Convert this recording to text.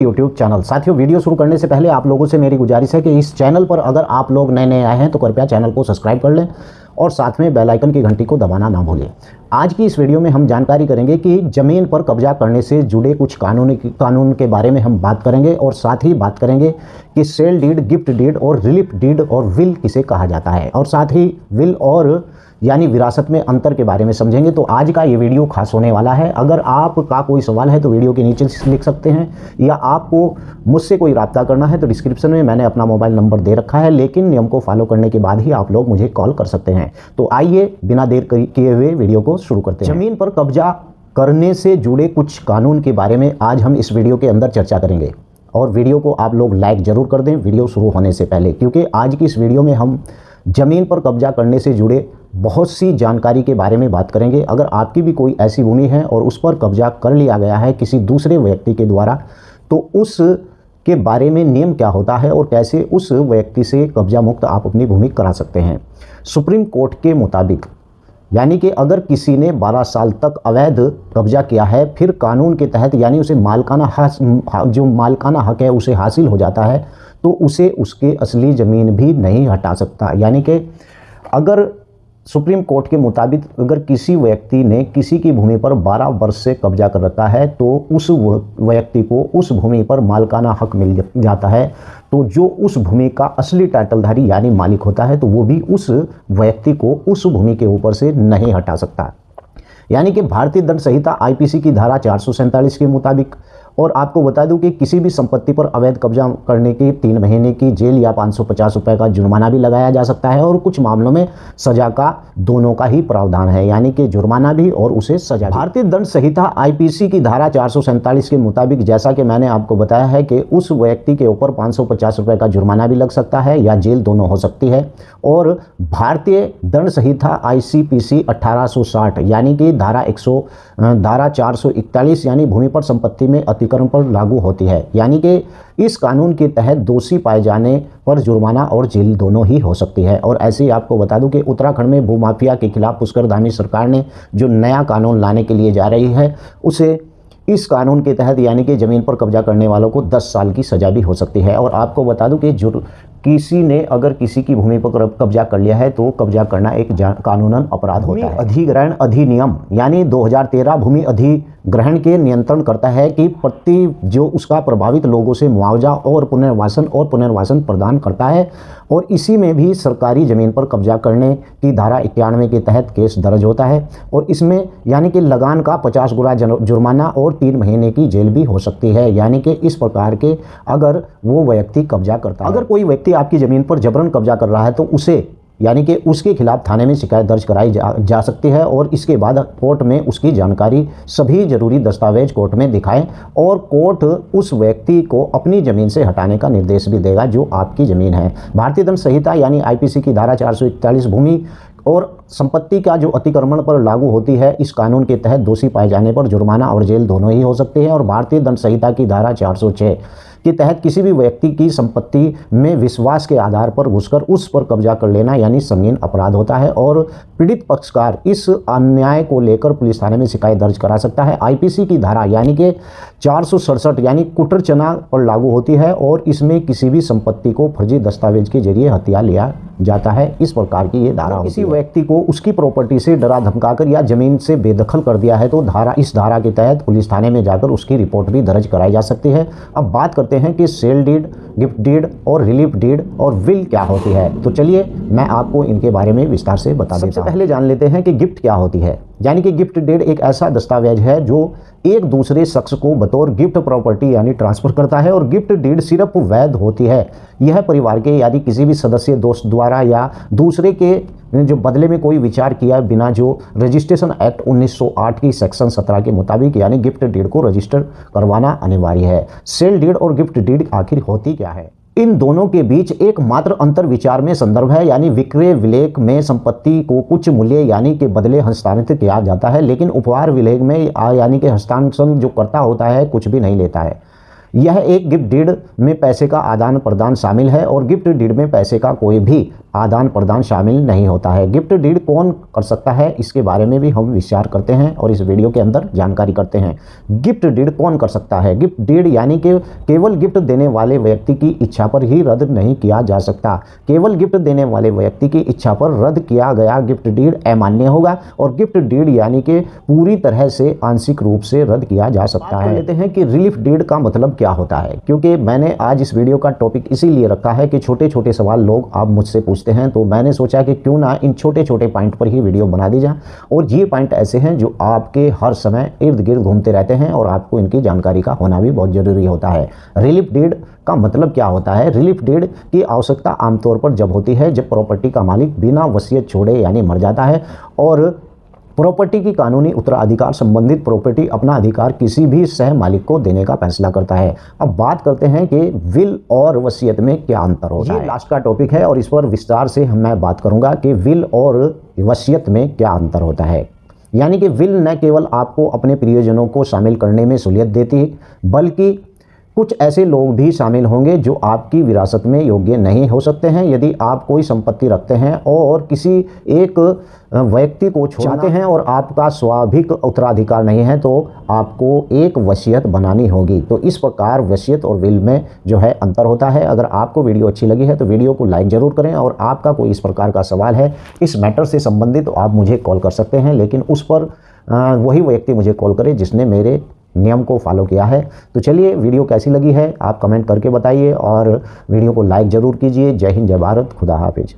YouTube channel. साथियों, video शुरू करने से पहले आप लोगों से मेरी गुजारिश है कि इस चैनल पर अगर आप लोग नए नए आए हैं तो कृपया चैनल को सब्सक्राइब कर लें और साथ में बेल आइकन की घंटी को दबाना ना भूलें। आज की इस वीडियो में हम जानकारी करेंगे कि ज़मीन पर कब्जा करने से जुड़े कुछ कानून के बारे में हम बात करेंगे और साथ ही बात करेंगे कि सेल डीड, गिफ्ट डीड और रिलीफ डीड और विल किसे कहा जाता है, और साथ ही विल और यानी विरासत में अंतर के बारे में समझेंगे। तो आज का ये वीडियो खास होने वाला है। अगर आपका कोई सवाल है तो वीडियो के नीचे लिख सकते हैं, या आपको मुझसे कोई रब्ता करना है तो डिस्क्रिप्शन में मैंने अपना मोबाइल नंबर दे रखा है, लेकिन नियम को फॉलो करने के बाद ही आप लोग मुझे कॉल कर सकते हैं। तो आइए बिना देर किए हुए वीडियो को शुरू करते हैं। ज़मीन पर कब्जा करने से जुड़े कुछ कानून के बारे में आज हम इस वीडियो के अंदर चर्चा करेंगे, और वीडियो को आप लोग लाइक ज़रूर कर दें वीडियो शुरू होने से पहले, क्योंकि आज की इस वीडियो में हम ज़मीन पर कब्जा करने से जुड़े बहुत सी जानकारी के बारे में बात करेंगे। अगर आपकी भी कोई ऐसी भूमि है और उस पर कब्जा कर लिया गया है किसी दूसरे व्यक्ति के द्वारा, तो उस के बारे में नियम क्या होता है और कैसे उस व्यक्ति से कब्जा मुक्त आप अपनी भूमि करा सकते हैं। सुप्रीम कोर्ट के मुताबिक, यानी कि अगर किसी ने 12 साल तक अवैध कब्जा किया है, फिर कानून के तहत यानी उसे जो मालिकाना हक है उसे हासिल हो जाता है, तो उसे उसके असली ज़मीन भी नहीं हटा सकता। यानी कि अगर सुप्रीम कोर्ट के मुताबिक अगर किसी व्यक्ति ने किसी की भूमि पर 12 वर्ष से कब्जा कर रखा है, तो उस व्यक्ति को उस भूमि पर मालिकाना हक मिल जाता है, तो जो उस भूमि का असली टाइटलधारी यानी मालिक होता है, तो वो भी उस व्यक्ति को उस भूमि के ऊपर से नहीं हटा सकता। यानी कि भारतीय दंड संहिता आईपीसी की धारा 447 के मुताबिक, और आपको बता दूं कि किसी भी संपत्ति पर अवैध कब्जा करने की 3 महीने की जेल या 550 रुपये का जुर्माना भी लगाया जा सकता है, और कुछ मामलों में सजा का दोनों का ही प्रावधान है, यानी कि जुर्माना भी और उसे सजा। भारतीय दंड संहिता आईपीसी की धारा 447 के मुताबिक, जैसा कि मैंने आपको बताया है कि उस व्यक्ति के ऊपर 550 रुपये का जुर्माना भी लग सकता है या जेल दोनों हो सकती है। और भारतीय दंड संहिता आईसीपीसी 1860 यानी कि धारा 441 यानी भूमि पर संपत्ति में अतिक्रमण पर लागू होती है। यानी कि इस कानून के तहत दोषी पाए जाने पर जुर्माना और जेल दोनों ही हो सकती है। और ऐसे ही आपको बता दूं कि उत्तराखंड में भूमाफिया के खिलाफ पुष्कर धामी सरकार ने जो नया कानून लाने के लिए जा रही है, उसे इस कानून के तहत यानी कि ज़मीन पर कब्जा करने वालों को 10 साल की सज़ा भी हो सकती है। और आपको बता दूं कि किसी ने अगर किसी की भूमि पर कब्जा कर लिया है तो कब्जा करना एक कानूनन अपराध होता है। अधिग्रहण अधिनियम यानी 2013 भूमि अधिग्रहण के नियंत्रण करता है कि जो उसका प्रभावित लोगों से मुआवजा और पुनर्वासन प्रदान करता है, और इसी में भी सरकारी ज़मीन पर कब्जा करने की धारा 91 के तहत केस दर्ज होता है, और इसमें यानी कि लगान का 50 गुना जुर्माना और 3 महीने की जेल भी हो सकती है। यानी कि इस प्रकार के अगर वो व्यक्ति कब्जा करता है, अगर कोई व्यक्ति आपकी ज़मीन पर जबरन कब्जा कर रहा है तो उसे यानी कि उसके खिलाफ थाने में शिकायत दर्ज कराई जा सकती है, और इसके बाद कोर्ट में उसकी जानकारी सभी जरूरी दस्तावेज कोर्ट में दिखाएं, और कोर्ट उस व्यक्ति को अपनी ज़मीन से हटाने का निर्देश भी देगा जो आपकी ज़मीन है। भारतीय दंड संहिता यानी आईपीसी की धारा 441 भूमि और संपत्ति का जो अतिक्रमण पर लागू होती है, इस कानून के तहत दोषी पाए जाने पर जुर्माना और जेल दोनों ही हो सकते हैं। और भारतीय दंड संहिता की धारा 406 के तहत किसी भी व्यक्ति की संपत्ति में विश्वास के आधार पर घुसकर उस पर कब्जा कर लेना यानी संगीन अपराध होता है, और पीड़ित पक्षकार इस अन्याय को लेकर पुलिस थाने में शिकायत दर्ज करा सकता है। आईपीसी की धारा यानी कि 467 यानी कुटरचना पर लागू होती है, और इसमें किसी भी संपत्ति को फर्जी दस्तावेज के जरिए हथिया लिया जाता है। इस प्रकार की ये धारा किसी व्यक्ति को उसकी प्रॉपर्टी से डरा धमकाकर या जमीन से बेदखल कर दिया है तो इस धारा के तहत पुलिस थाने में जाकर उसकी रिपोर्ट भी दर्ज कराई जा सकती है। अब बात करते हैं कि सेल डीड, गिफ्ट डीड और रिलीफ डीड और विल क्या होती है। तो चलिए मैं आपको इनके बारे में विस्तार से बता देता हूं। सबसे पहले जान लेते हैं कि गिफ्ट क्या होती है। यानी कि गिफ्ट डीड एक ऐसा दस्तावेज है जो एक दूसरे शख्स को बतौर गिफ्ट प्रॉपर्टी यानी ट्रांसफर करता है, और गिफ्ट डीड सिर्फ वैध होती है यह परिवार के यानी किसी भी सदस्य दोस्त द्वारा या दूसरे के जो बदले में कोई विचार किया बिना, जो रजिस्ट्रेशन एक्ट 1908 की सेक्शन 17 के मुताबिक यानी गिफ्ट डीड को रजिस्टर करवाना अनिवार्य है। सेल डीड और गिफ्ट डीड आखिर होती क्या है? इन दोनों के बीच एकमात्र अंतर विचार में संदर्भ है, यानी विक्रय विलेख में संपत्ति को कुछ मूल्य यानी के बदले हस्तांतरित किया जाता है, लेकिन उपहार विलेख में यानी कि हस्तांतरण जो करता होता है कुछ भी नहीं लेता है। यह एक गिफ्ट डीड में पैसे का आदान प्रदान शामिल है, और गिफ्ट डीड में पैसे का कोई भी आदान प्रदान शामिल नहीं होता है। गिफ्ट डीड कौन कर सकता है, इसके बारे में भी हम विचार करते हैं और इस वीडियो के अंदर जानकारी करते हैं। गिफ्ट डीड कौन कर सकता है? गिफ्ट डीड यानी कि केवल गिफ्ट देने वाले व्यक्ति की इच्छा पर ही रद्द नहीं किया जा सकता। केवल गिफ्ट देने वाले व्यक्ति की इच्छा पर रद्द किया गया गिफ्ट डीड अमान्य होगा और गिफ्ट डीड यानी कि पूरी तरह से आंशिक रूप से रद्द किया जा सकता है। लेते हैं कि रिलीफ डीड का मतलब क्या होता है, क्योंकि मैंने आज इस वीडियो का टॉपिक इसीलिए रखा है कि छोटे छोटे सवाल लोग आप मुझसे पूछते हैं, तो मैंने सोचा कि क्यों ना इन छोटे छोटे पॉइंट पर ही वीडियो बना दी जाए। और ये पॉइंट ऐसे हैं जो आपके हर समय इर्द गिर्द घूमते रहते हैं और आपको इनकी जानकारी का होना भी बहुत जरूरी होता है। रिलीफ डीड का मतलब क्या होता है? रिलीफ डीड की आवश्यकता आमतौर पर जब होती है जब प्रॉपर्टी का मालिक बिना वसीयत छोड़े यानी मर जाता है और प्रॉपर्टी की कानूनी उत्तराधिकार संबंधित प्रॉपर्टी अपना अधिकार किसी भी सह मालिक को देने का फैसला करता है। अब बात करते हैं कि विल और वसीयत में क्या अंतर होता है। ये लास्ट का टॉपिक है और इस पर विस्तार से मैं बात करूंगा कि विल और वसीयत में क्या अंतर होता है। यानी कि विल न केवल आपको अपने प्रियजनों को शामिल करने में सहूलियत देती है, बल्कि कुछ ऐसे लोग भी शामिल होंगे जो आपकी विरासत में योग्य नहीं हो सकते हैं। यदि आप कोई संपत्ति रखते हैं और किसी एक व्यक्ति को चाहते हैं और आपका स्वाभाविक उत्तराधिकार नहीं है, तो आपको एक वसीयत बनानी होगी। तो इस प्रकार वसीयत और विल में जो है अंतर होता है। अगर आपको वीडियो अच्छी लगी है तो वीडियो को लाइक ज़रूर करें और आपका कोई इस प्रकार का सवाल है इस मैटर से संबंधित, तो आप मुझे कॉल कर सकते हैं, लेकिन उस पर वही व्यक्ति मुझे कॉल करे जिसने मेरे नियम को फॉलो किया है। तो चलिए, वीडियो कैसी लगी है आप कमेंट करके बताइए और वीडियो को लाइक ज़रूर कीजिए। जय हिंद, जय भारत, खुदा हाफिज।